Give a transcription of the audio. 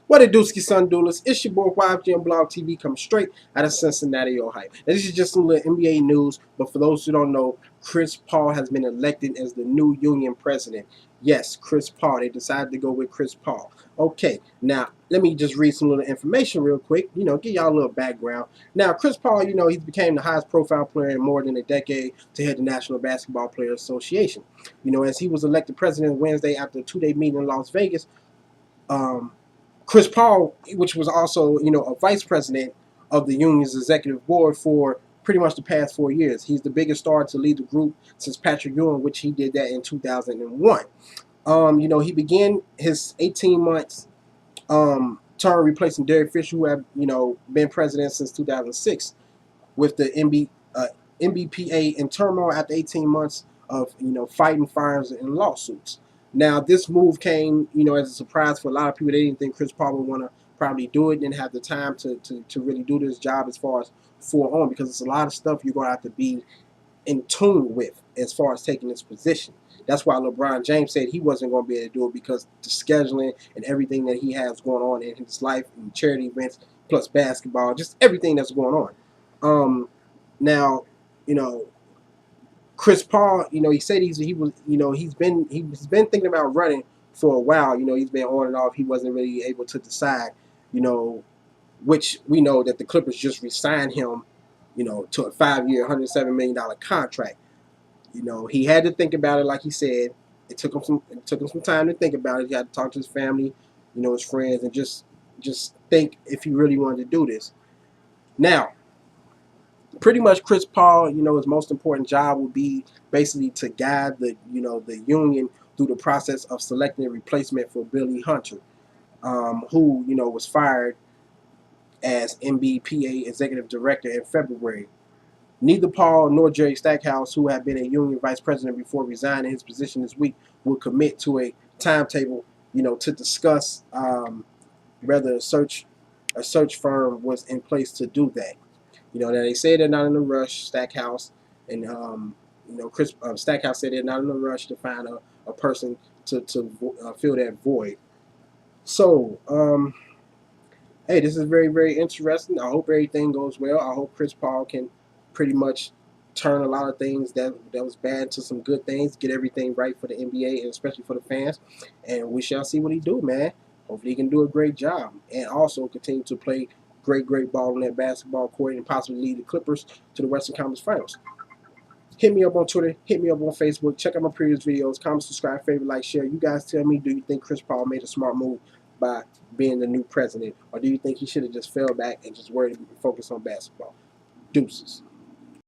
What it do, son doolers? It's your boy YfgmBlogTv coming straight out of Cincinnati, Ohio. Now, this is just some little NBA news, but for those who don't know, Chris Paul has been elected as the new Union president. Yes, Chris Paul. They decided to go with Chris Paul. Okay, now let me just read some little information real quick. Give y'all a little background. Now, Chris Paul, he became the highest profile player in more than a decade to head the National Basketball Players Association. As he was elected president Wednesday after a two-day meeting in Las Vegas. Chris Paul, which was also, a vice president of the union's executive board for pretty much the past 4 years. He's the biggest star to lead the group since Patrick Ewing, which he did that in 2001. He began his 18 months term replacing Derek Fisher, who had, been president since 2006, with the NBPA in turmoil after 18 months of, fighting fires and lawsuits. Now, this move came, as a surprise for a lot of people. They didn't think Chris Paul would want to probably do it, didn't have the time to really do this job as far as for on, because it's a lot of stuff you're going to have to be in tune with as far as taking this position. That's why LeBron James said he wasn't going to be able to do it, because the scheduling and everything that he has going on in his life, and charity events, plus basketball, just everything that's going on. Now, Chris Paul, he said he's been thinking about running for a while. He's been on and off. He wasn't really able to decide, which we know that the Clippers just re-signed him, to a 5-year, $107 million contract. He had to think about it, like he said. It took him some time to think about it. He had to talk to his family, his friends, and just think if he really wanted to do this. Now, pretty much Chris Paul, his most important job would be basically to guide the union through the process of selecting a replacement for Billy Hunter, who was fired as NBPA executive director in February. Neither Paul nor Jerry Stackhouse, who had been a union vice president before resigning his position this week, will commit to a timetable, to discuss whether a search firm was in place to do that. Now they say they're not in a rush, Stackhouse, and Chris Stackhouse said they're not in a rush to find a person to fill that void. So, hey, this is very, very interesting. I hope everything goes well. I hope Chris Paul can pretty much turn a lot of things that was bad to some good things, get everything right for the NBA and especially for the fans. And we shall see what he do, man. Hopefully he can do a great job and also continue to play great ball on that basketball court and possibly lead the Clippers to the Western Conference Finals. Hit me up on Twitter. Hit me up on Facebook. Check out my previous videos. Comment, subscribe, favorite, like, share. You guys tell me, do you think Chris Paul made a smart move by being the new president? Or do you think he should have just fell back and just worried and focused on basketball? Deuces.